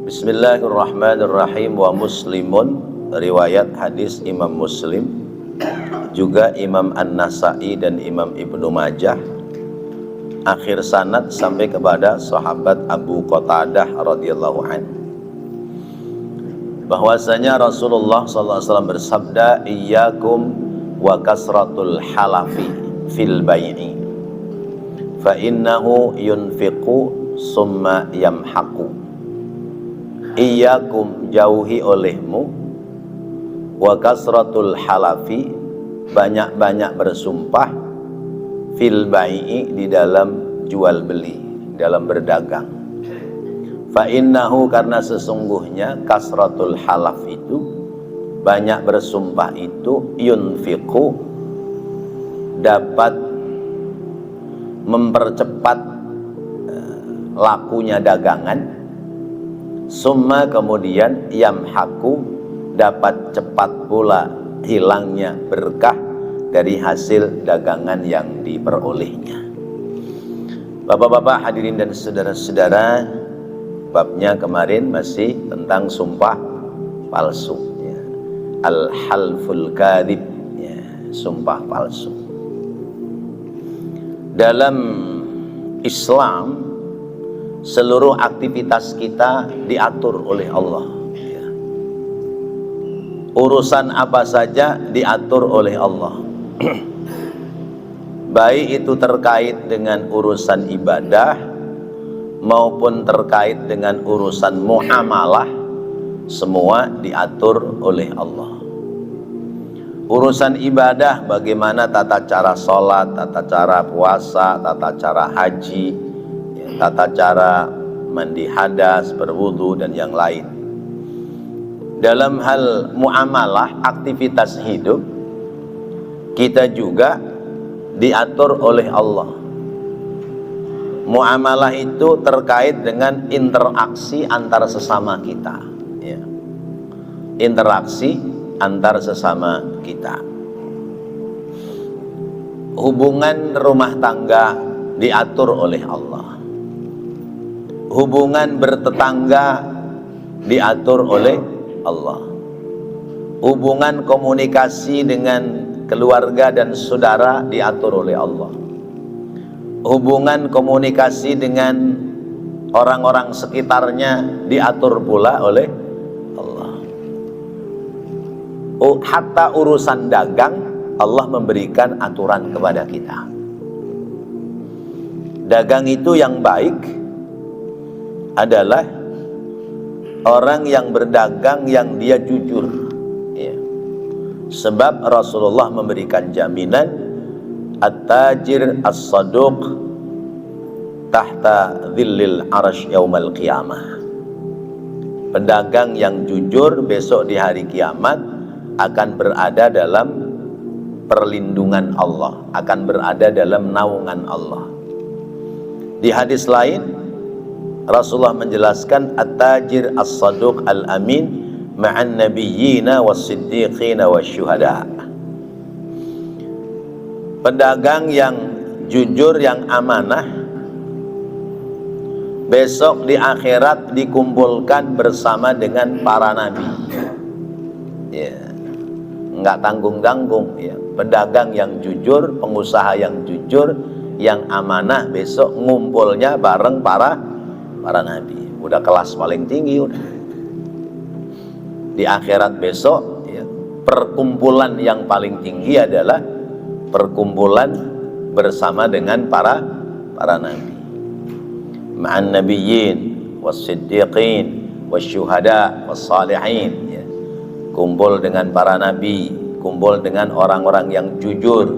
Bismillahirrahmanirrahim. Wa Muslimun, riwayat hadis Imam Muslim, juga Imam An-Nasa'i dan Imam Ibnu Majah, akhir sanad sampai kepada sahabat Abu Qatadah radhiyallahu anhu, bahwasanya Rasulullah SAW bersabda, iyyakum wa kasratul halafi fil bai'i fa innahu yunfiqu summa yamhaqu. Iyyakum, jauhi olehmu, wa kasratul halafi, banyak-banyak bersumpah, fil bai'i, di dalam jual beli, dalam berdagang. Fa innahu, karena sesungguhnya kasratul halaf itu, banyak bersumpah itu, yunfiqu, dapat mempercepat lakunya dagangan, summa, kemudian yamhaku, dapat cepat pula hilangnya berkah dari hasil dagangan yang diperolehnya. Bapak-bapak hadirin dan saudara-saudara, babnya kemarin masih tentang sumpah palsu, ya. Al-halful kadhib, ya, sumpah palsu. Dalam Islam, seluruh aktivitas kita diatur oleh Allah, ya. Urusan apa saja diatur oleh Allah. Baik itu terkait dengan urusan ibadah maupun terkait dengan urusan muamalah, semua diatur oleh Allah. Urusan ibadah, bagaimana tata cara sholat, tata cara puasa, tata cara haji, tata cara mandi hadas, berwudu, dan yang lain. Dalam hal muamalah, aktivitas hidup, kita juga diatur oleh Allah. Muamalah itu terkait dengan interaksi antar sesama kita, ya. Interaksi antar sesama kita. Hubungan rumah tangga diatur oleh Allah. Hubungan bertetangga diatur oleh Allah. Hubungan komunikasi dengan keluarga dan saudara diatur oleh Allah. Hubungan komunikasi dengan orang-orang sekitarnya diatur pula oleh Allah. Hatta urusan dagang, Allah memberikan aturan kepada kita. Dagang itu yang baik adalah orang yang berdagang yang dia jujur, ya. Sebab Rasulullah memberikan jaminan, at-tajir as-saduq tahta dhillil arasy yaumal qiyamah. Pedagang yang jujur besok di hari kiamat akan berada dalam perlindungan Allah, akan berada dalam naungan Allah. Di hadis lain Rasulullah menjelaskan, at-tajir as-saduq al-amin ma'an nabiyyina was-siddiqina wasyuhada. Pedagang yang jujur, yang amanah, besok di akhirat dikumpulkan bersama dengan para nabi, ya. Enggak tanggung-tanggung, ya. Pedagang yang jujur, pengusaha yang jujur, yang amanah, besok ngumpulnya bareng para nabi. Udah kelas paling tinggi, udah. Di akhirat besok, ya, perkumpulan yang paling tinggi adalah perkumpulan bersama dengan para nabi. Ma'an nabiyyin was-siddiqin wasyuhada was-salihin, ya. Kumpul dengan para nabi, kumpul dengan orang-orang yang jujur,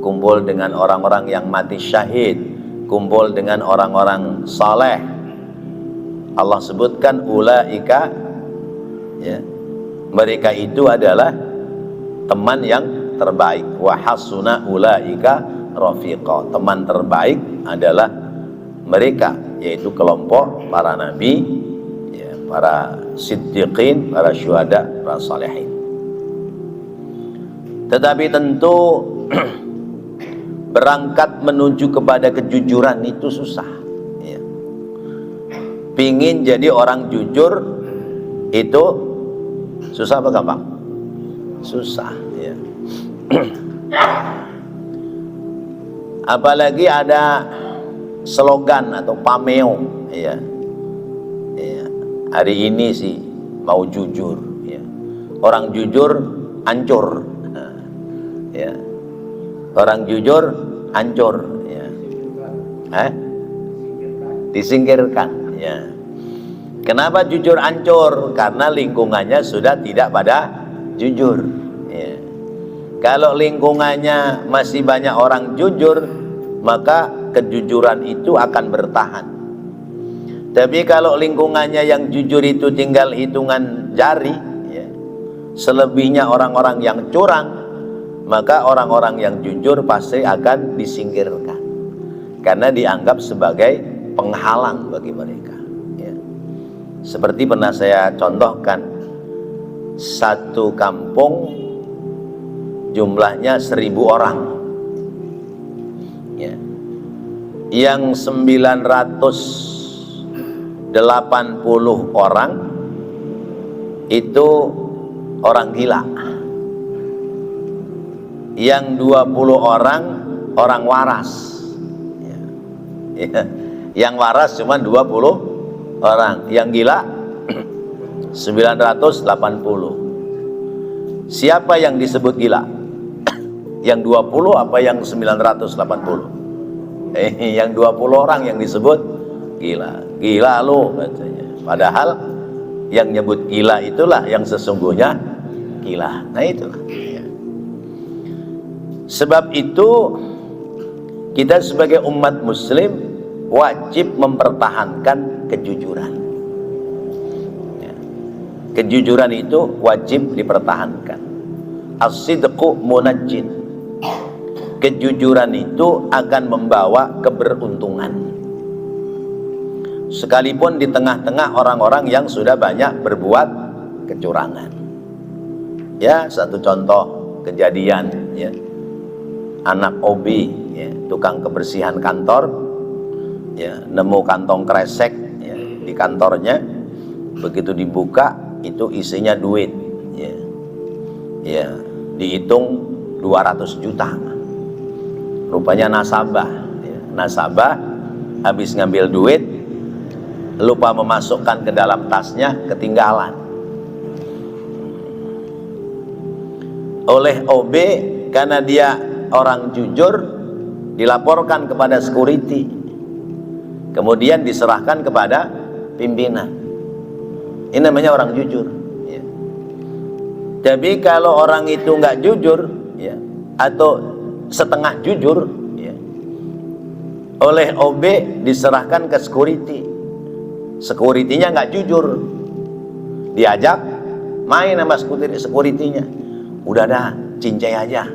kumpul dengan orang-orang yang mati syahid, kumpul dengan orang-orang saleh. Allah sebutkan ulaika, ya, mereka itu adalah teman yang terbaik. Wa hasuna ulaika rafiqa, teman terbaik adalah mereka, yaitu kelompok para nabi, ya, para siddiqin, para syuhada, para salihin. Tetapi tentu berangkat menuju kepada kejujuran itu susah, ya. pingin jadi orang jujur itu susah apa gampang? Susah, ya. Apalagi ada slogan atau pameo, ya. Ya. Hari ini sih mau jujur, ya. Orang jujur hancur, ya. Orang jujur hancur, ya. Disingkirkan, ya. Kenapa jujur hancur? Karena lingkungannya sudah tidak pada jujur, ya. Kalau lingkungannya masih banyak orang jujur, maka kejujuran itu akan bertahan. Tapi kalau lingkungannya yang jujur itu tinggal hitungan jari, ya, selebihnya orang-orang yang curang, maka orang-orang yang jujur pasti akan disingkirkan karena dianggap sebagai penghalang bagi mereka, ya. Seperti pernah saya contohkan, satu kampung jumlahnya 1000 orang, ya. Yang 980 orang itu orang gila, yang 20 orang waras, ya. Ya. Yang waras cuma 20 orang, yang gila 980. Siapa yang disebut gila? Yang 20 apa yang 980? Yang 20 orang yang disebut gila. Gila lo katanya. Padahal yang nyebut gila itulah yang sesungguhnya gila. Nah itulah, ya. Sebab itu kita sebagai umat muslim wajib mempertahankan kejujuran, ya. Kejujuran itu wajib dipertahankan. As-sidqu munajjin. Kejujuran itu akan membawa keberuntungan, sekalipun di tengah-tengah orang-orang yang sudah banyak berbuat kecurangan. Ya, satu contoh kejadian, ya. Anak OB, ya, tukang kebersihan kantor, ya, nemu kantong kresek, ya, di kantornya. Begitu dibuka itu isinya duit, ya. Ya, dihitung 200 juta. Rupanya nasabah, ya. Nasabah habis ngambil duit, lupa memasukkan ke dalam tasnya, ketinggalan. Oleh OB, karena dia orang jujur, dilaporkan kepada security, kemudian diserahkan kepada pimpinan. Ini namanya orang jujur, ya. Tapi kalau orang itu nggak jujur, ya, atau setengah jujur, ya, oleh OB diserahkan ke security. Security-nya nggak jujur, diajak main sama security-nya. Udah dah, cincai aja,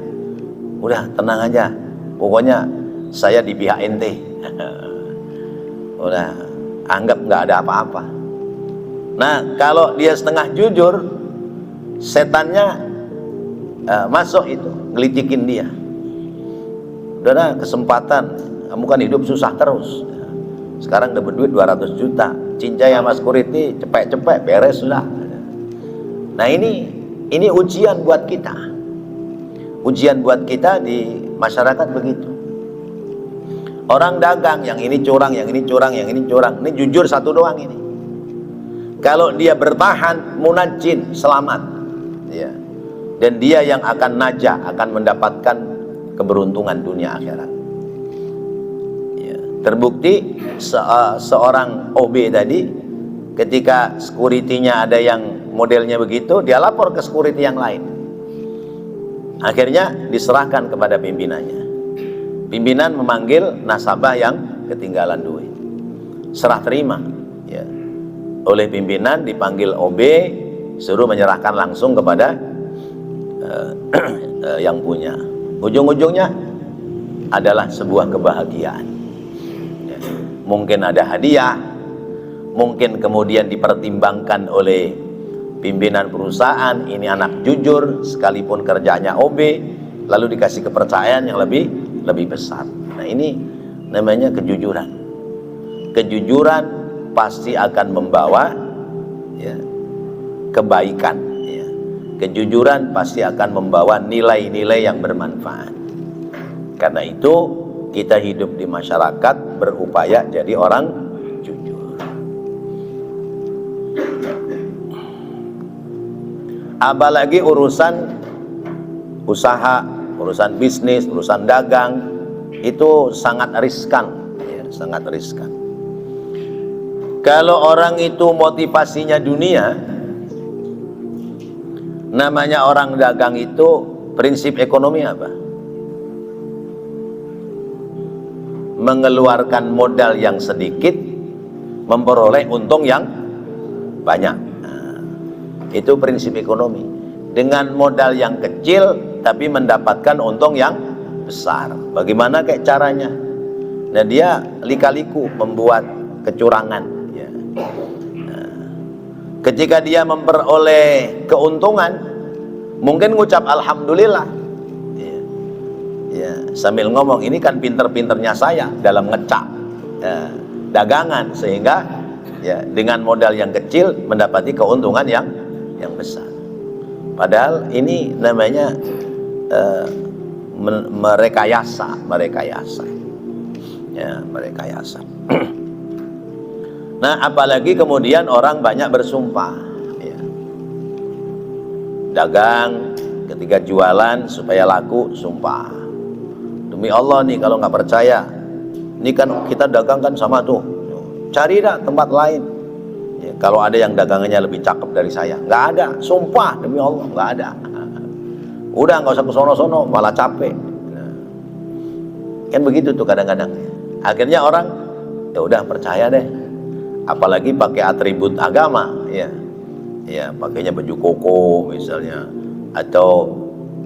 udah tenang aja, pokoknya saya di pihak ente. Udah, anggap nggak ada apa-apa. Nah, kalau dia setengah jujur, setannya masuk itu, ngelicikin dia. Udah dah, kesempatan, kamu kan hidup susah terus, sekarang dapat duit 200 juta, cincai sama security, cepet-cepet beres sudah. Nah ini ujian buat kita, ujian buat kita di masyarakat begitu. Orang dagang, yang ini curang, yang ini curang, yang ini curang, ini jujur satu doang ini. Kalau dia bertahan, munajjin, selamat, ya. Dan dia yang akan najah, akan mendapatkan keberuntungan dunia akhirat. Terbukti seorang OB tadi, ketika security-nya ada yang modelnya begitu, dia lapor ke security yang lain. Akhirnya diserahkan kepada pimpinannya. Pimpinan memanggil nasabah yang ketinggalan duit. Serah terima, ya. Oleh pimpinan dipanggil OB, suruh menyerahkan langsung kepada yang punya. Ujung-ujungnya adalah sebuah kebahagiaan. Mungkin ada hadiah, mungkin kemudian dipertimbangkan oleh pimpinan perusahaan, ini anak jujur sekalipun kerjanya OB, lalu dikasih kepercayaan yang lebih besar. Nah ini namanya kejujuran. Kejujuran pasti akan membawa ya, kebaikan ya. Kejujuran pasti akan membawa nilai-nilai yang bermanfaat. Karena itu kita hidup di masyarakat berupaya jadi orang jujur. Apalagi urusan usaha, urusan bisnis, urusan dagang, itu sangat riskan ya, sangat riskan. Kalau orang itu motivasinya dunia, namanya orang dagang itu prinsip ekonomi apa? Mengeluarkan modal yang sedikit, memperoleh untung yang banyak. Nah, itu prinsip ekonomi. Dengan modal yang kecil tapi mendapatkan untung yang besar. Bagaimana kayak caranya? Nah, dia lika-liku membuat kecurangan ya. Nah, ketika dia memperoleh keuntungan, mungkin ngucap alhamdulillah ya, sambil ngomong, ini kan pinter-pinternya saya dalam ngecak ya, dagangan, sehingga ya, dengan modal yang kecil mendapati keuntungan yang besar. Padahal ini namanya merekayasa ya, merekayasa. Nah, apalagi kemudian orang banyak bersumpah ya. Dagang, ketika jualan supaya laku sumpah, demi Allah nih kalau nggak percaya, ini kan kita dagang kan sama tuh, cari dah tempat lain ya, kalau ada yang dagangannya lebih cakep dari saya. Nggak ada, sumpah demi Allah nggak ada. Udah nggak usah ke sono-sono, malah capek. Nah, kan begitu tuh kadang-kadang. Akhirnya orang ya udah percaya deh, apalagi pakai atribut agama ya, ya pakainya baju koko misalnya, atau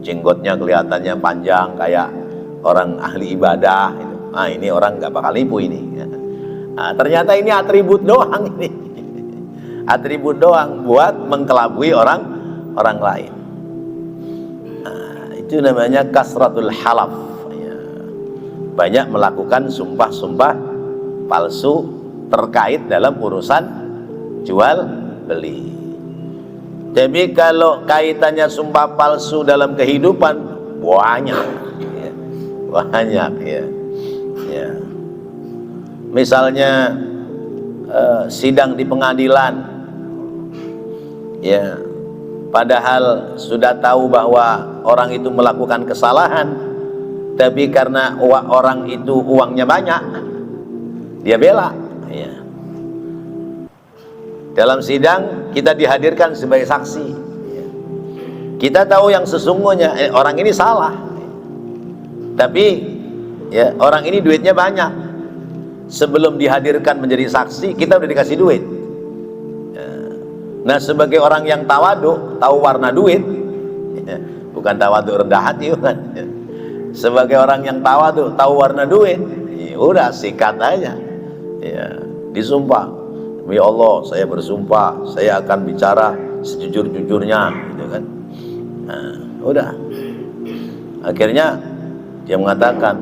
jenggotnya kelihatannya panjang kayak orang ahli ibadah gitu. Nah, ini orang nggak bakal nipu ini. Nah, ternyata ini atribut doang ini. Atribut doang buat mengkelabui orang lain. Nah, itu namanya kasratul halaf ya. Banyak melakukan sumpah-sumpah palsu terkait dalam urusan jual beli. Tapi kalau kaitannya sumpah palsu dalam kehidupan, banyak ya. Banyak ya. Ya. Misalnya sidang di pengadilan ya, padahal sudah tahu bahwa orang itu melakukan kesalahan, tapi karena orang itu uangnya banyak, dia bela ya. Dalam sidang kita dihadirkan sebagai saksi ya. Kita tahu yang sesungguhnya orang ini salah, tapi ya orang ini duitnya banyak. Sebelum dihadirkan menjadi saksi, kita udah dikasih duit ya. Nah, sebagai orang yang tawadu, tahu warna duit ya. Bukan tawadu rendah hati bukan ya. Sebagai orang yang tawadu, tahu warna duit ya, udah sikat aja ya, disumpah, demi Allah saya bersumpah saya akan bicara sejujur-jujurnya gitu kan. Nah, udah. Akhirnya dia mengatakan,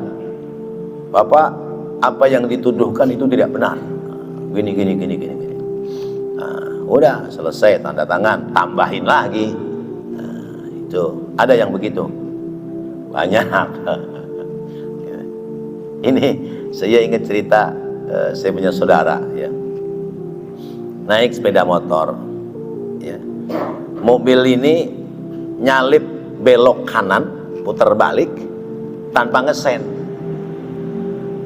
Bapak, apa yang dituduhkan itu tidak benar, gini. Nah, udah selesai, tanda tangan, tambahin lagi. Nah, itu ada yang begitu banyak. Ini saya ingat cerita, saya punya saudara ya, naik sepeda motor ya. Mobil ini nyalip belok kanan, putar balik tanpa ngesen.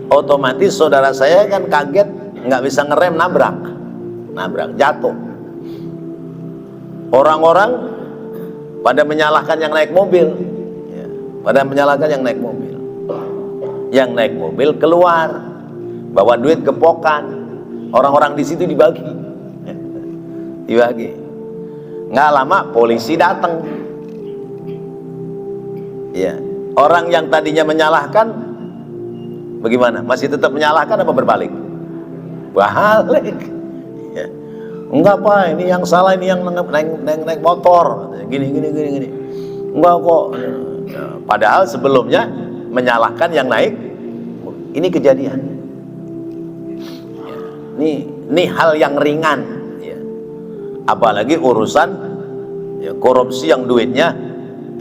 Otomatis saudara saya kan kaget, nggak bisa ngerem, nabrak jatuh. Orang-orang pada menyalahkan yang naik mobil ya, yang naik mobil keluar bawa duit gepokan, orang-orang di situ dibagi. Nggak lama polisi datang ya. Orang yang tadinya menyalahkan bagaimana? Masih tetap menyalahkan apa berbalik? Balik ya. Enggak Pak, ini yang salah, ini yang naik motor gini. Enggak kok ya, padahal sebelumnya menyalahkan yang naik. Ini kejadian ya. Ini ini hal yang ringan, ya. Apalagi urusan ya, korupsi yang duitnya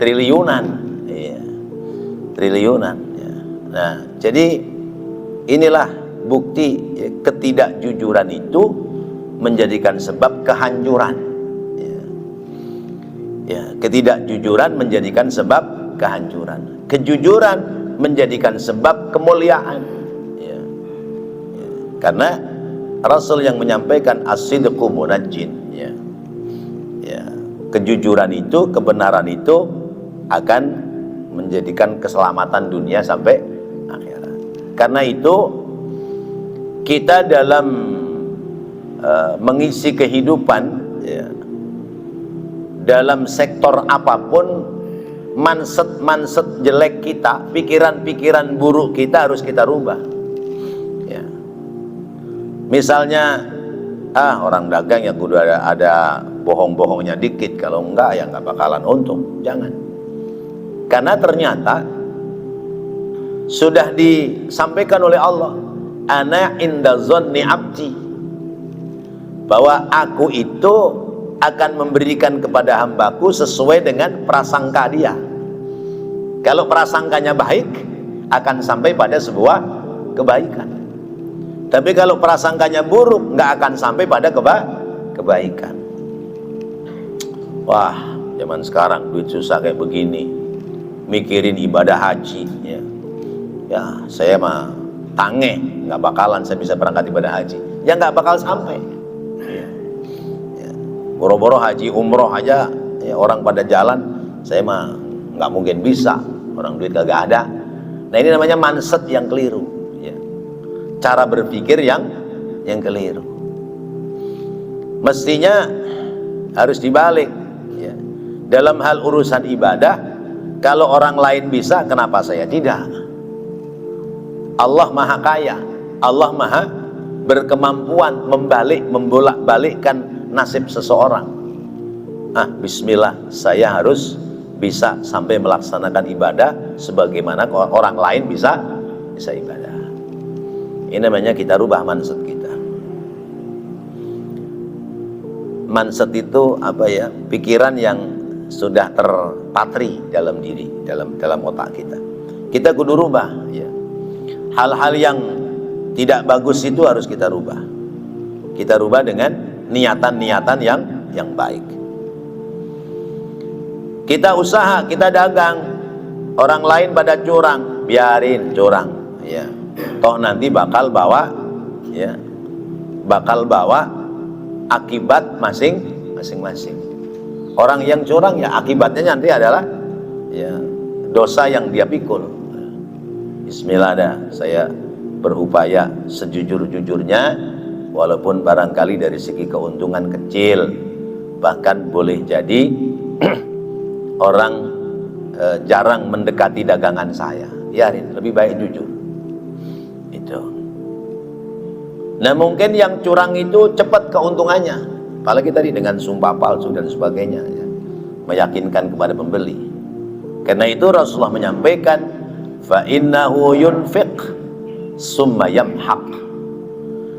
triliunan, ya. Triliunan, ya. Nah, jadi inilah bukti ya, ketidakjujuran itu menjadikan sebab kehancuran, ya. Ya, ketidakjujuran menjadikan sebab kehancuran, kejujuran menjadikan sebab kemuliaan, ya. Ya. Karena Rasul yang menyampaikan as-sidqu munajjin, ya. Ya, kejujuran itu, kebenaran itu akan menjadikan keselamatan dunia sampai akhirat. Karena itu kita dalam mengisi kehidupan, ya, dalam sektor apapun, mindset jelek kita, pikiran-pikiran buruk kita harus kita rubah, ya. Misalnya orang dagang yang kudu ada bohong-bohongnya dikit, kalau enggak ya enggak bakalan untung. Jangan. Karena ternyata sudah disampaikan oleh Allah, ana inda dhanni abdi, bahwa aku itu akan memberikan kepada hambaku sesuai dengan prasangka dia. Kalau prasangkanya baik, akan sampai pada sebuah kebaikan. Tapi kalau prasangkanya buruk, nggak akan sampai pada kebaikan. Wah, zaman sekarang duit susah kayak begini, mikirin ibadah haji, ya. Ya, saya mah tange, nggak bakalan saya bisa berangkat ibadah haji. Ya nggak bakal sampai. Ya. Ya. Boro-boro haji umroh aja, ya, orang pada jalan, saya mah nggak mungkin bisa. Orang duit kagak ada. Nah, ini namanya mindset yang keliru, ya. Cara berpikir yang keliru. Mestinya harus dibalik, ya. Dalam hal urusan ibadah, kalau orang lain bisa, kenapa saya tidak? Allah maha kaya, Allah maha berkemampuan membolak-balikkan nasib seseorang. Bismillah, saya harus bisa sampai melaksanakan ibadah sebagaimana orang lain bisa ibadah. Ini namanya kita rubah mindset kita. Mindset itu apa ya? Pikiran yang sudah terpatri dalam diri, dalam otak kita. Kita kudu rubah, ya. Hal-hal yang tidak bagus itu harus kita rubah. Kita rubah dengan niatan-niatan yang baik. Kita usaha, kita dagang, orang lain pada curang, biarin curang, ya. Toh nanti bakal bawa, ya, akibat masing-masing. Orang yang curang, ya akibatnya nanti adalah, ya, dosa yang dia pikul. Bismillah dah, saya berupaya sejujur-jujurnya, walaupun barangkali dari segi keuntungan kecil, bahkan boleh jadi orang jarang mendekati dagangan saya. Biarin, lebih baik jujur. Itu. Nah, mungkin yang curang itu cepat keuntungannya, apalagi tadi dengan sumpah palsu dan sebagainya, ya, meyakinkan kepada pembeli. Karena itu Rasulullah menyampaikan, fa innahu yunfiq summa yamhaq.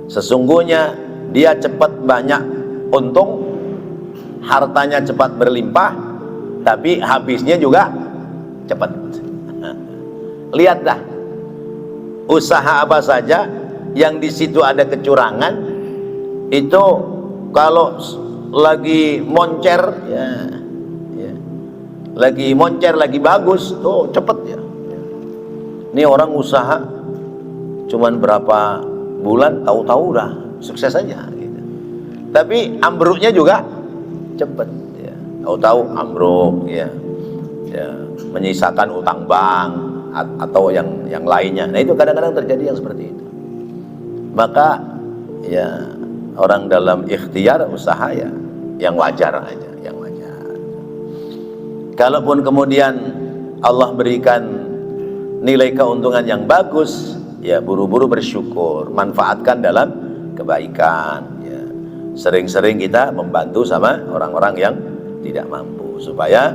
Sesungguhnya dia cepat banyak untung, hartanya cepat berlimpah, tapi habisnya juga cepat. Lihat dah, usaha apa saja yang di situ ada kecurangan, itu kalau lagi moncer, ya, lagi moncer, lagi bagus, tuh cepet, ya. Ini orang usaha cuman berapa bulan, tahu-tahu udah sukses saja, gitu. Tapi ambruknya juga cepet, ya. Tahu-tahu ambruk, ya, menyisakan utang bank atau yang lainnya. Nah, itu kadang-kadang terjadi yang seperti itu. Maka, ya, orang dalam ikhtiar usaha, ya, yang wajar aja, yang wajar. Kalaupun kemudian Allah berikan nilai keuntungan yang bagus, ya buru-buru bersyukur, manfaatkan dalam kebaikan, ya. Sering-sering kita membantu sama orang-orang yang tidak mampu, supaya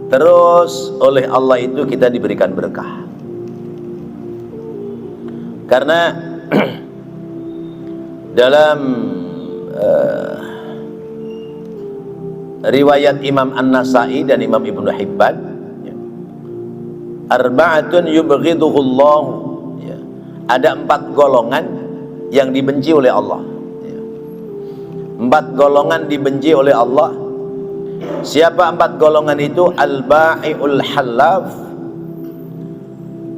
terus oleh Allah itu kita diberikan berkah. Karena Dalam riwayat Imam An-Nasai dan Imam Ibnu Hibban, ya, arba'atun yubghiduhullah, ya, ada 4 golongan yang dibenci oleh Allah, ya. 4 golongan dibenci oleh Allah. Siapa 4 golongan itu? Al-ba'i'ul halaf,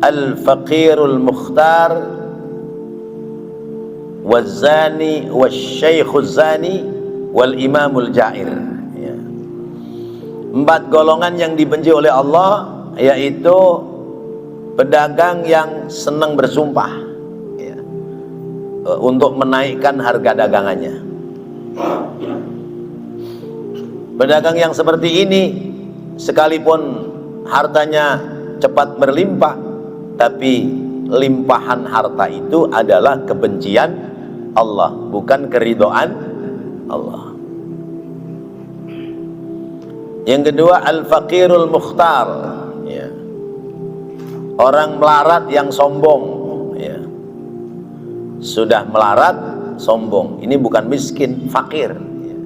al-faqirul mukhtar, waz-zani wasyaikhuz zani, wal imamul ja'ir, ya. 4 golongan yang dibenci oleh Allah, yaitu pedagang yang senang bersumpah, ya, untuk menaikkan harga dagangannya. Pedagang yang seperti ini, sekalipun hartanya cepat berlimpah, tapi limpahan harta itu adalah kebencian Allah, bukan keridhaan Allah. Yang kedua, al-faqirul mukhtar, ya, orang melarat yang sombong, ya. Sudah melarat, sombong. Ini bukan miskin, fakir, ya.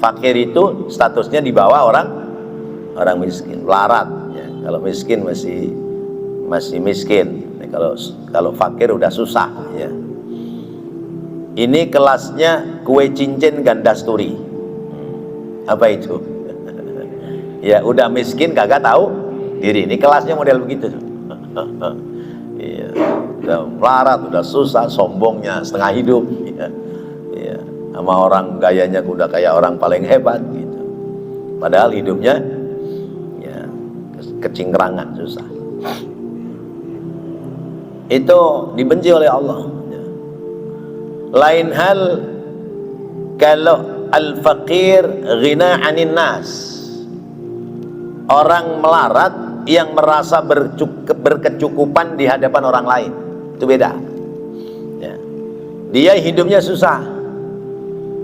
Fakir itu statusnya di bawah orang miskin. Melarat, ya. Kalau miskin masih miskin. Kalau fakir udah susah, ya. Ini kelasnya kue cincin gandasturi. Apa itu? Ya, udah miskin kagak tahu diri. Ini kelasnya model begitu. Iya, udah melarat, udah susah, sombongnya setengah hidup, ya. Ya, sama orang gayanya udah kayak orang paling hebat gitu. Padahal hidupnya ya kecingkrangan, susah. Itu dibenci oleh Allah, ya. Lain hal kalau al-faqir ghina 'anin nas, orang melarat yang merasa berkecukupan di hadapan orang lain, itu beda, ya. Dia hidupnya susah,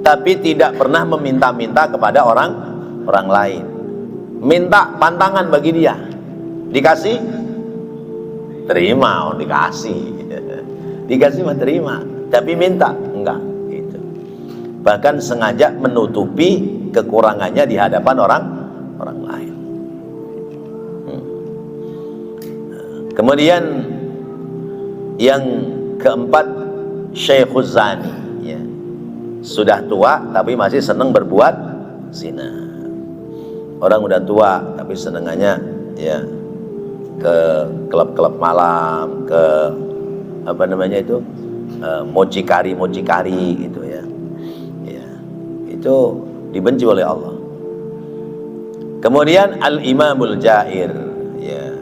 tapi tidak pernah meminta-minta kepada orang lain. Minta pantangan bagi dia, dikasih, terima. Dikasih dikasih mah terima, tapi minta enggak gitu. Bahkan sengaja menutupi kekurangannya di hadapan orang lain. Kemudian yang keempat, syaikhuz zani, ya. Sudah tua tapi masih senang berbuat zina. Orang udah tua tapi senengannya, ya, ke klub-klub malam, ke apa namanya itu, mucikari gitu, ya. Ya, itu dibenci oleh Allah. Kemudian al-imamul ja'ir, ya,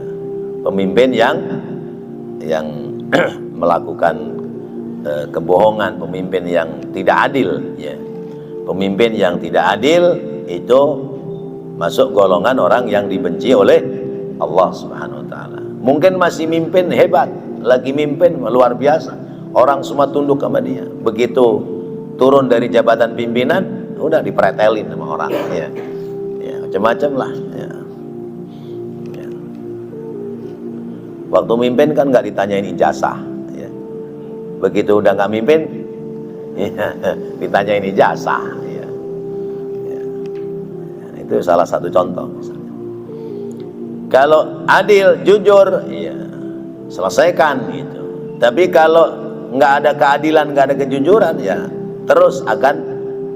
pemimpin yang melakukan kebohongan, pemimpin yang tidak adil, ya. Pemimpin yang tidak adil itu masuk golongan orang yang dibenci oleh Allah Subhanahu wa taala. Mungkin masih mimpin hebat, lagi mimpin luar biasa, orang semua tunduk sama dia. Begitu turun dari jabatan pimpinan, udah dipretelin sama orang, ya. Ya, macam-macam lah, ya. Ya. Waktu mimpin kan nggak ditanyain ijazah, ya. Begitu udah nggak mimpin, ya, ditanyain ijazah, ya. Ya. Itu salah satu contoh misalnya. Kalau adil, jujur, ya, selesaikan gitu. Tapi kalau nggak ada keadilan, nggak ada kejujuran, ya terus akan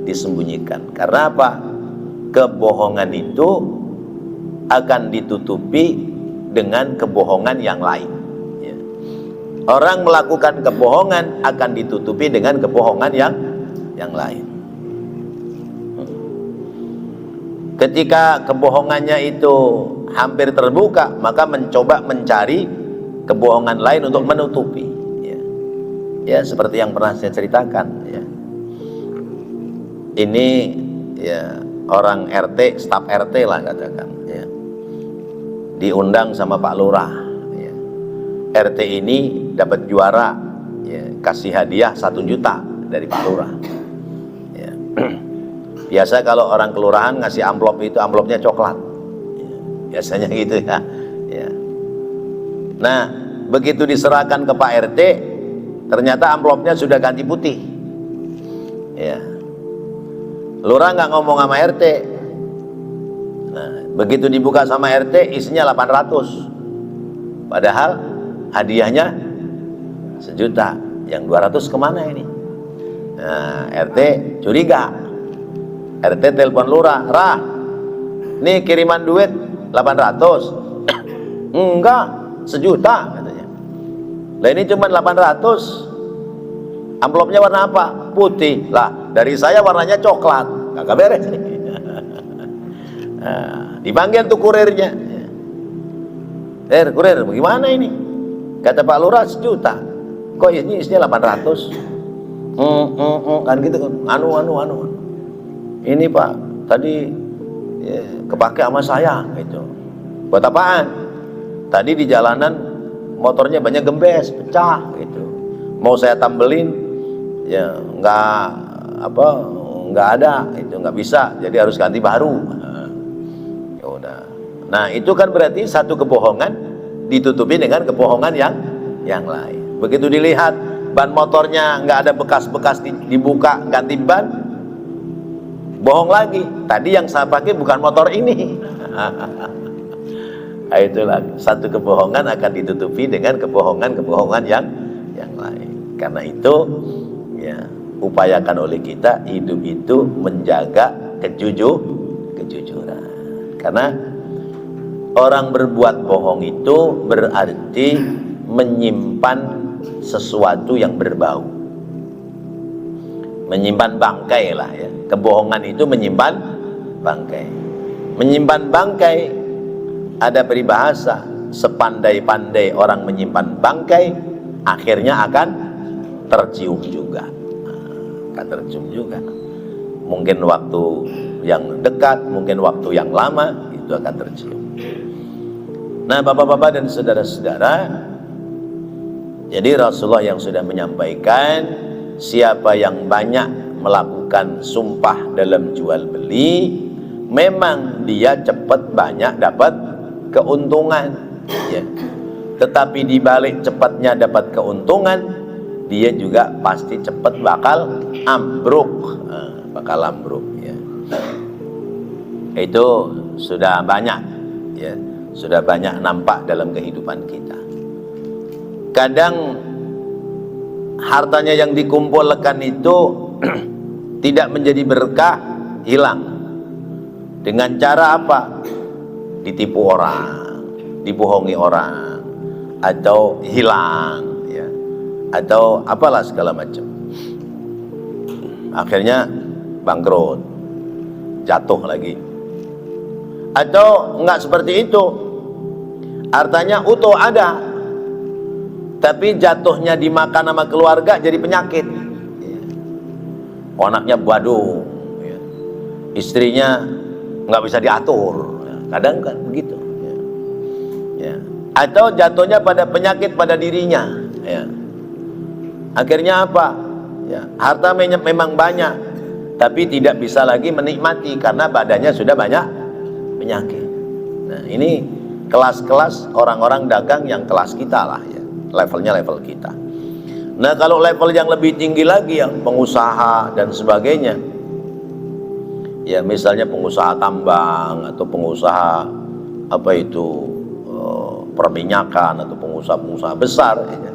disembunyikan. Karena apa? Kebohongan itu akan ditutupi dengan kebohongan yang lain, ya. Orang melakukan kebohongan akan ditutupi dengan kebohongan yang lain. Ketika kebohongannya itu hampir terbuka, maka mencoba mencari kebohongan lain untuk menutupi, ya. Ya, seperti yang pernah saya ceritakan, ya. Ini, ya, orang RT, staf RT lah katakan, ya, diundang sama Pak Lurah, ya. RT ini dapat juara, ya, kasih hadiah 1 juta dari Pak Lurah, ya. Biasa kalau orang kelurahan ngasih amplop itu, amplopnya coklat, ya. Biasanya gitu, ya. Ya. Nah, begitu diserahkan ke Pak RT, ternyata amplopnya sudah ganti putih. Ya. Lurah nggak ngomong sama RT. Nah, begitu dibuka sama RT isinya 800. Padahal hadiahnya 1 juta. Yang 200 kemana ini? Nah, RT curiga. RT telepon lurah, "Rah, nih kiriman duit 800. Enggak, 1 juta katanya. Lah ini cuma 800. Amplopnya warna apa? Putih. Lah, dari saya warnanya coklat. Kagak beres nih. Nah, dipanggil tuh kurirnya. Kurir, bagaimana ini? Kata Pak Lurah 1 juta. Kok ini isinya 800? Kan gitu kan. Anu. Ini Pak, tadi ya, kepake sama saya gitu. Buat apaan? Tadi di jalanan motornya banyak gembes, pecah gitu. Mau saya tambelin, ya nggak ada, itu nggak bisa. Jadi harus ganti baru. Ya udah. Nah itu kan berarti satu kebohongan ditutupi dengan kebohongan yang lain. Begitu dilihat ban motornya nggak ada bekas-bekas dibuka ganti ban, bohong lagi. Tadi yang saya pakai bukan motor ini. Nah, itulah satu kebohongan akan ditutupi dengan kebohongan yang lain. Karena itu ya upayakan oleh kita hidup itu menjaga kejujuran. Karena orang berbuat bohong itu berarti menyimpan sesuatu yang berbau, menyimpan bangkai lah ya. Kebohongan itu menyimpan bangkai. Menyimpan bangkai, ada peribahasa, sepandai-pandai orang menyimpan bangkai, akhirnya akan tercium juga. Akan tercium juga. Mungkin waktu yang dekat, mungkin waktu yang lama, itu akan tercium. Nah, bapak-bapak dan saudara-saudara, jadi Rasulullah yang sudah menyampaikan, siapa yang banyak melakukan sumpah dalam jual beli, memang dia cepat banyak dapat keuntungan ya. Tetapi dibalik cepatnya dapat keuntungan, dia juga pasti cepat bakal ambruk, ya. Itu sudah banyak ya, sudah banyak nampak dalam kehidupan kita. Kadang hartanya yang dikumpulkan itu tidak menjadi berkah, hilang. Dengan cara apa? Ditipu orang, dibohongi orang, atau hilang ya, atau apalah segala macam. Akhirnya bangkrut, jatuh lagi. Atau enggak seperti itu, hartanya utuh ada, tapi jatuhnya dimakan sama keluarga jadi penyakit ya. Anaknya badung ya. Istrinya nggak bisa diatur ya. Kadang kan begitu ya. Ya. Atau jatuhnya pada penyakit pada dirinya ya. Akhirnya apa ya, harta memang banyak tapi tidak bisa lagi menikmati karena badannya sudah banyak penyakit. Nah ini kelas-kelas orang-orang dagang yang kelas kita lah ya, levelnya level kita. Nah kalau level yang lebih tinggi lagi yang pengusaha dan sebagainya ya, misalnya pengusaha tambang atau pengusaha apa itu perminyakan atau pengusaha-pengusaha besar ya.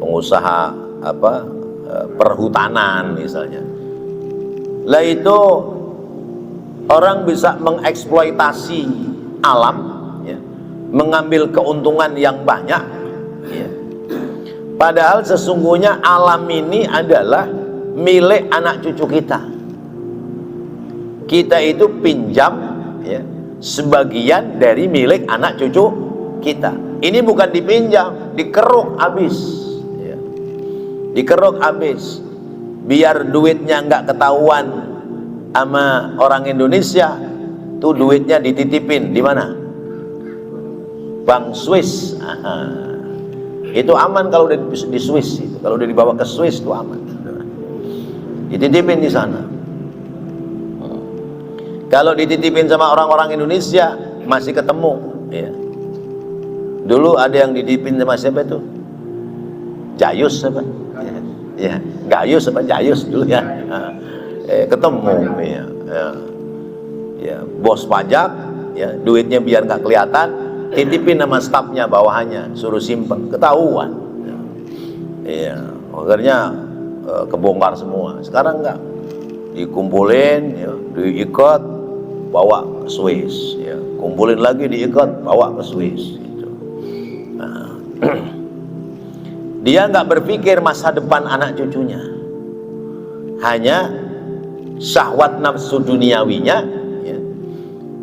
Pengusaha apa perhutanan misalnya, lah itu orang bisa mengeksploitasi alam ya, mengambil keuntungan yang banyak ya. Padahal sesungguhnya alam ini adalah milik anak cucu kita. Kita itu pinjam ya, sebagian dari milik anak cucu kita. Ini bukan dipinjam, dikeruk habis ya. Dikeruk habis biar duitnya nggak ketahuan sama orang Indonesia. Tuh duitnya dititipin di mana? Bank Swiss. Itu aman kalau udah di Swiss itu. Kalau udah dibawa ke Swiss itu aman. Dititipin di sana. Kalau dititipin sama orang-orang Indonesia masih ketemu ya. Dulu ada yang dititipin sama siapa itu? Jayus apa? Ya. ya, Gayus apa Jayus dulu ya, ketemu ya, ya, bos pajak ya, duitnya biar nggak kelihatan, titipin nama stafnya bawahannya, suruh simpen, ketahuan ya, akhirnya kebongkar semua. Sekarang enggak, dikumpulin ya, diikat bawa ke Swiss ya, kumpulin lagi diikat bawa ke Swiss gitu. Nah, dia nggak berpikir masa depan anak cucunya, hanya syahwat nafsu duniawinya ya,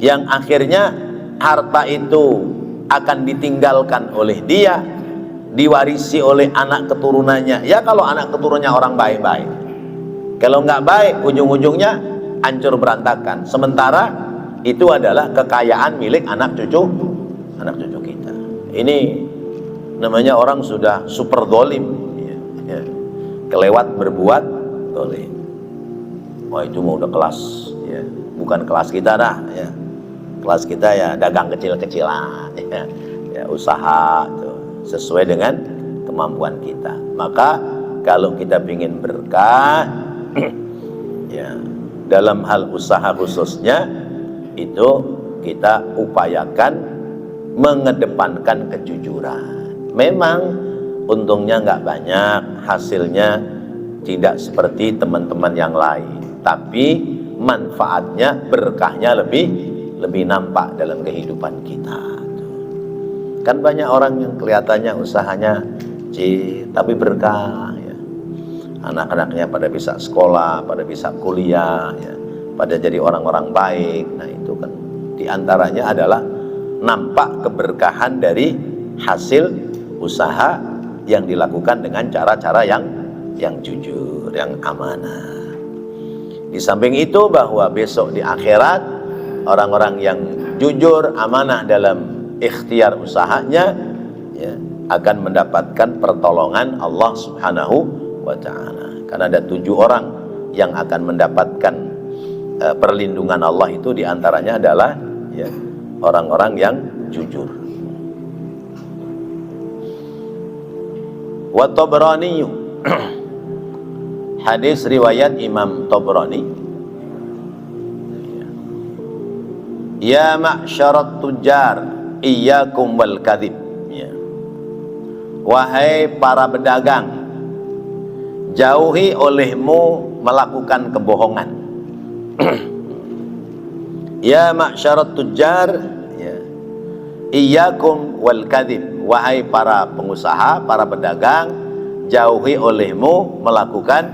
yang akhirnya harta itu akan ditinggalkan oleh dia, diwarisi oleh anak keturunannya. Ya kalau anak keturunannya orang baik-baik, kalau nggak baik ujung-ujungnya hancur berantakan. Sementara itu adalah kekayaan milik anak cucu kita. Ini namanya orang sudah super dolim ya, ya. Kelewat berbuat dolim. Wah itu mau udah kelas ya, bukan kelas kita dah ya. Kelas kita ya dagang kecil-kecilan ya, ya usaha tuh, sesuai dengan kemampuan kita. Maka kalau kita ingin berkah ya, dalam hal usaha khususnya itu kita upayakan mengedepankan kejujuran. Memang untungnya nggak banyak, hasilnya tidak seperti teman-teman yang lain, tapi manfaatnya, berkahnya lebih nampak dalam kehidupan kita. Kan banyak orang yang kelihatannya usahanya tapi berkah ya. Anak-anaknya pada bisa sekolah, pada bisa kuliah ya, pada jadi orang-orang baik. Nah itu kan diantaranya adalah nampak keberkahan dari hasil usaha yang dilakukan dengan cara-cara yang jujur, yang amanah. Di samping itu bahwa besok di akhirat orang-orang yang jujur, amanah dalam ikhtiar usahanya ya, akan mendapatkan pertolongan Allah Subhanahu wa ta'ala. Karena ada 7 orang yang akan mendapatkan perlindungan Allah, itu diantaranya adalah ya, orang-orang yang jujur. Wa Tabrani hadis riwayat Imam Tabrani, ya ma'syarat tujar iyyakum wal kadhib ya. Wahai para pedagang, jauhi olehmu melakukan kebohongan. Ya ma'syarat tujar ya, iyyakum wal kadhib. Wahai para pengusaha, para pedagang, jauhi olehmu melakukan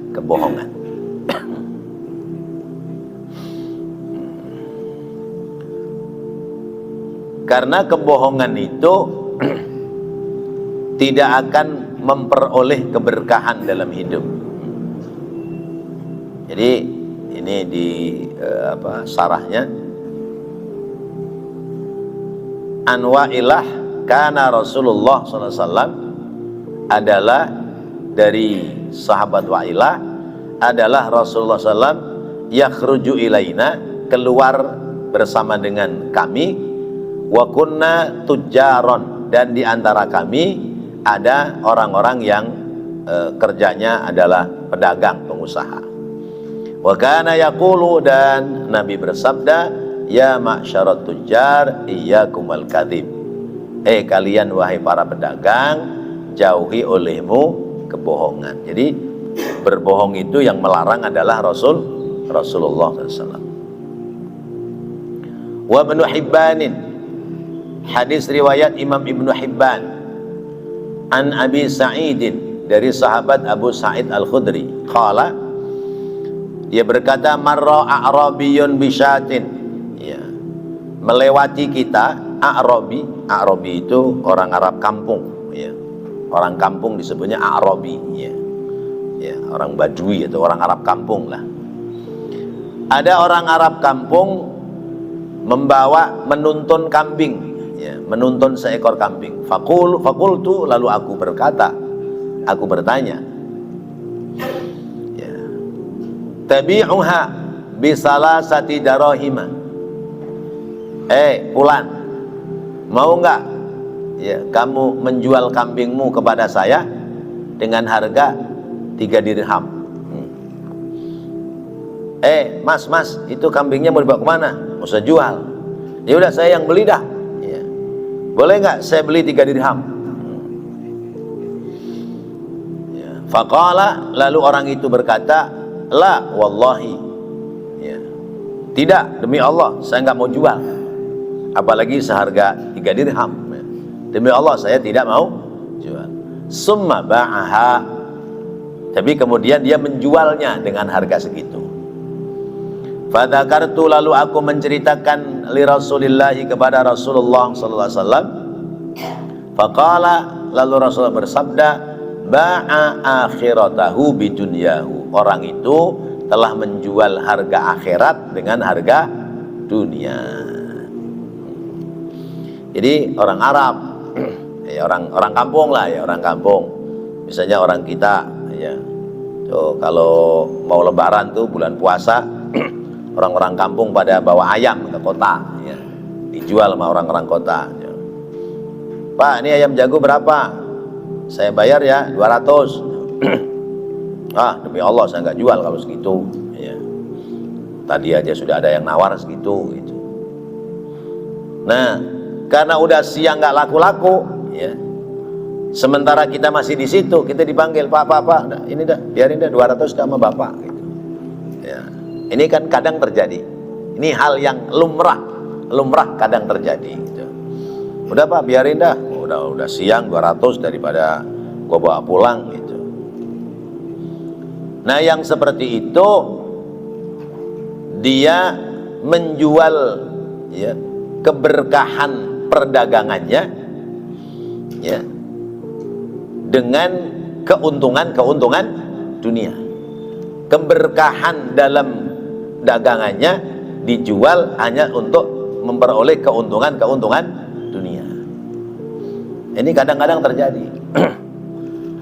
kebohongan. Karena kebohongan itu tidak akan memperoleh keberkahan dalam hidup. Jadi ini di sarahnya, anwa'ilah karena Rasulullah SAW adalah dari sahabat Wa'ilah, adalah Rasulullah SAW yakhruju ilaina, keluar bersama dengan kami, wa kunna tujaron, dan diantara kami ada orang-orang yang kerjanya adalah pedagang, pengusaha. Wa kana yaqulu, dan Nabi bersabda, ya ma'syarat tujar iyyakumal kadhib. Kalian wahai para pedagang, jauhi olehmu kebohongan. Jadi berbohong itu yang melarang adalah Rasulullah SAW. Wa Ibnu Hibbanin, hadis riwayat Imam Ibnu Hibban, an Abi Sa'idin, dari sahabat Abu Sa'id Al-Khudri, qala, dia berkata, marra a'rabiyun bisyatin ya, melewati kita A'rabi itu orang Arab kampung ya. Orang kampung disebutnya A'rabi ya. Ya, orang Badui atau orang Arab kampung lah. Ada orang Arab kampung menuntun kambing ya, menuntun seekor kambing. Fakultu, lalu aku berkata, aku bertanya ya, tabi'uha bisalasati darahima. Fulan, mau nggak ya kamu menjual kambingmu kepada saya dengan harga 3 dirham. Mas, itu kambingnya mau dibawa kemana? Mau saya jual. Ya udah, saya yang beli dah. Ya. Boleh nggak saya beli 3 dirham? Ya. Faqala, lalu orang itu berkata, la wallahi. Ya. Tidak, demi Allah, saya nggak mau jual. Apalagi seharga 3 dirham. Ya. Demi Allah, saya tidak mau jual. Summa ba'aha, tapi kemudian dia menjualnya dengan harga segitu. Fadzakartu, lalu aku menceritakan li Rasulillah, kepada Rasulullah sallallahu alaihi wasallam. Faqala, lalu Rasulullah bersabda, ba'a akhiratahu bidunyahu. Orang itu telah menjual harga akhirat dengan harga dunia. Jadi orang Arab, ya orang kampung lah, ya orang kampung. Misalnya orang kita, ya. So, kalau mau lebaran tuh bulan puasa, orang-orang kampung pada bawa ayam ke kota, ya. Dijual sama orang-orang kota. Ya. Pak, ini ayam jago berapa? Saya bayar ya 200. Demi Allah saya nggak jual kalau segitu. Ya. Tadi aja sudah ada yang nawar segitu. Gitu. Nah, karena udah siang nggak laku-laku, ya. Sementara kita masih di situ, kita dipanggil, Pak, ini dah, biarin dah 200 sama Bapak. Gitu. Ya. Ini kan kadang terjadi. Ini hal yang lumrah kadang terjadi. Gitu. Udah Pak, biarin dah. Udah siang 200 daripada gua bawa pulang. Gitu. Nah, yang seperti itu dia menjual, ya, keberkahan perdagangannya, ya, dengan keuntungan dunia. Keberkahan dalam dagangannya dijual hanya untuk memperoleh keuntungan dunia. Ini kadang-kadang terjadi.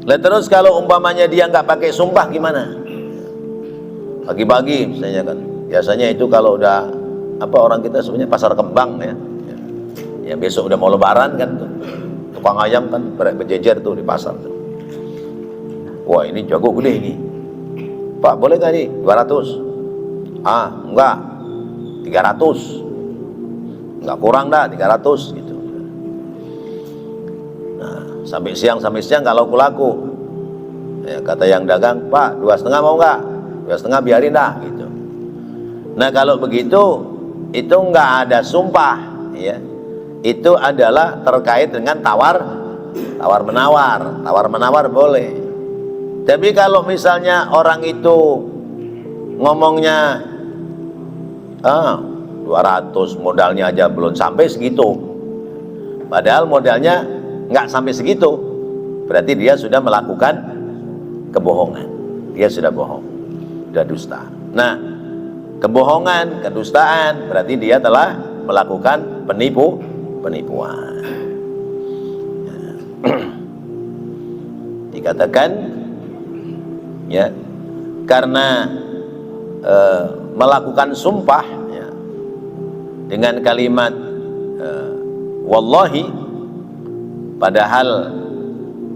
Lah terus kalau umpamanya dia nggak pakai sumpah gimana? Pagi-pagi misalnya kan, biasanya itu kalau udah orang kita sebenarnya pasar kembang, ya. Ya besok udah mau lebaran kan tuh. Tukang ayam kan berjejer tuh di pasar tuh. Wah, ini jago gede ini. Pak, boleh gak nih 200? Enggak, 300. Enggak kurang dah, 300 gitu. Nah, sampai siang nggak laku-laku. Ya, kata yang dagang, Pak, 2,5 mau nggak? 2,5 biarin dah gitu. Nah, kalau begitu itu nggak ada sumpah, ya. Itu adalah terkait dengan tawar menawar boleh. Tapi kalau misalnya orang itu ngomongnya 200, modalnya aja belum sampai segitu, padahal modalnya nggak sampai segitu, berarti dia sudah melakukan kebohongan, dia sudah bohong, sudah dusta. Nah, kebohongan, kedustaan berarti dia telah melakukan penipuan. Dikatakan, ya, karena melakukan sumpah, ya, dengan kalimat wallahi, padahal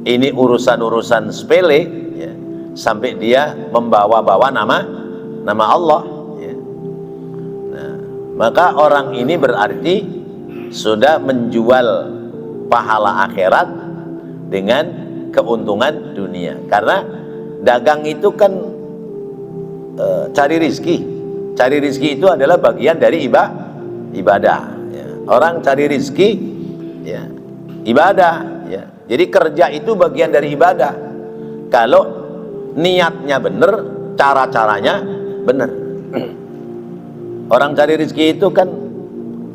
ini urusan sepele, ya, sampai dia membawa-bawa nama Allah, ya. Nah, maka orang ini berarti sudah menjual pahala akhirat dengan keuntungan dunia. Karena dagang itu kan cari rizki itu adalah bagian dari ibadah, ya. Orang cari rizki, ya, ibadah, ya. Jadi kerja itu bagian dari ibadah. Kalau niatnya benar, cara-caranya benar. Orang cari rizki itu kan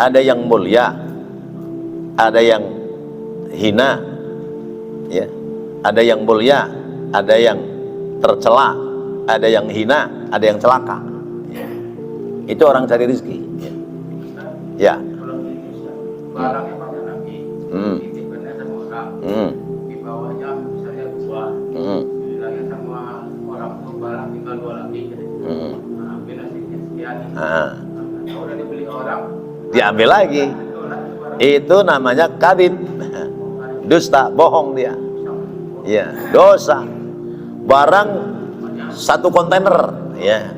ada yang mulia, ada yang hina, ya. Ada yang mulia, ada yang tercela, ada yang hina, ada yang celaka, ya. Itu orang cari rezeki, ya. Ya. Barangnya banyak lagi, titipnya sama orang, di bawahnya misalnya 2, bilangnya sama orang tua barang tinggal 2 lagi, ambil hasilnya sekian. Kalau udah dibeli orang, diambil lagi. Itu namanya kadhib, dusta, bohong dia. Ya, dosa. barang satu kontainer, ya,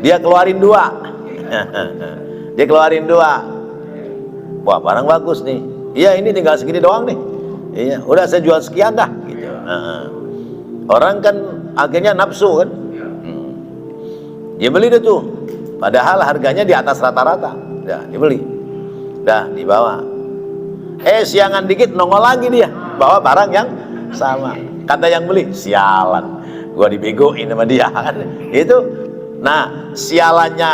dia keluarin 2. Dia keluarin 2. Wah, barang bagus nih. Iya, ini tinggal segini doang nih. Iya, udah saya jual sekian dah gitu. Orang kan akhirnya nafsu kan. Dia beli deh tuh. Padahal harganya di atas rata-rata. Dah dibeli. Dah dibawa. Siangan dikit nongol lagi dia bawa barang yang sama. Kata yang beli, sialan, gua dibegoin sama dia kan. Itu, nah, sialannya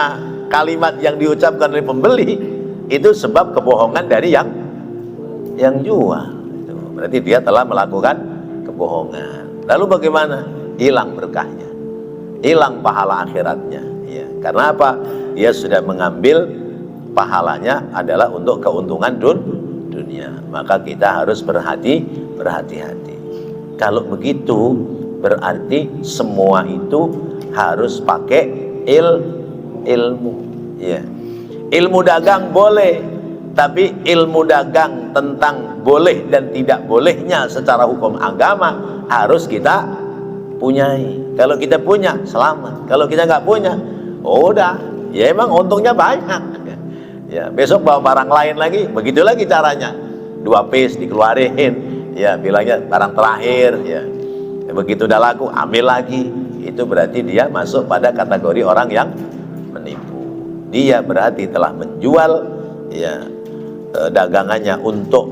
kalimat yang diucapkan oleh pembeli itu sebab kebohongan dari yang jual. Itu berarti dia telah melakukan kebohongan. Lalu bagaimana? Hilang berkahnya, hilang pahala akhiratnya. Ya, karena apa? Dia sudah mengambil pahalanya adalah untuk keuntungan dunia. Maka kita harus berhati-hati. Kalau begitu berarti semua itu harus pakai ilmu. Ya. Ilmu dagang boleh, tapi ilmu dagang tentang boleh dan tidak bolehnya secara hukum agama harus kita punyai. Kalau kita punya, selamat. Kalau kita nggak punya, udah, ya emang untungnya banyak. Ya, besok bawa barang lain lagi, begitu lagi caranya. 2 piece dikeluarin, ya bilangnya barang terakhir, ya. Begitu udah laku, ambil lagi. Itu berarti dia masuk pada kategori orang yang menipu. Dia berarti telah menjual, ya, dagangannya untuk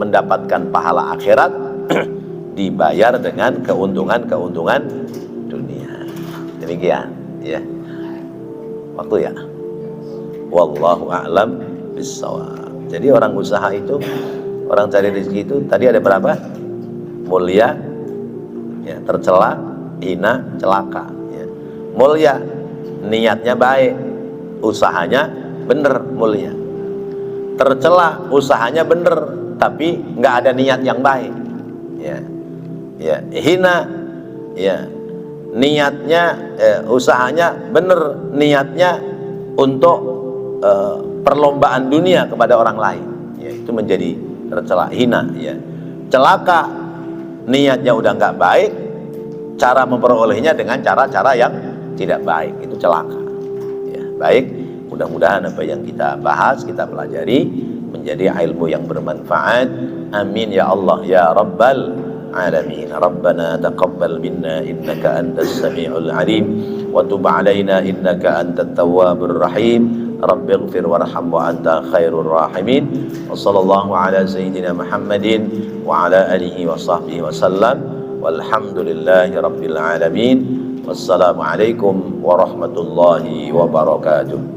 mendapatkan pahala akhirat dibayar dengan keuntungan dunia. Demikian, ya. Waktu ya. Wallahu a'lam bissawab. Jadi orang usaha itu, orang cari rezeki itu tadi ada berapa? Mulia, ya, tercela, hina, celaka. Ya. Mulia, niatnya baik, usahanya bener, mulia. Tercela, usahanya bener, tapi nggak ada niat yang baik. Ya, ya. Hina, ya, niatnya, usahanya bener, niatnya untuk perlombaan dunia kepada orang lain, ya, itu menjadi tercela, hina, ya. Celaka, niatnya udah nggak baik, cara memperolehnya dengan cara-cara yang tidak baik, itu celaka. Ya, baik, mudah-mudahan apa yang kita bahas, kita pelajari menjadi ilmu yang bermanfaat. Amin ya Allah ya Rabbal alamin. Rabbana taqabbal minna innaka antas samiul alim wa tub alaina innaka antat tawwabur rahim. Rabbighfir warham wa anta khairur rahimin. Wa sallallahu ala sayyidina Muhammadin wa ala alihi wa sahbihi wa sallam. Walhamdulillahi rabbil alamin. Wassalamu alaikum warahmatullahi wabarakatuh.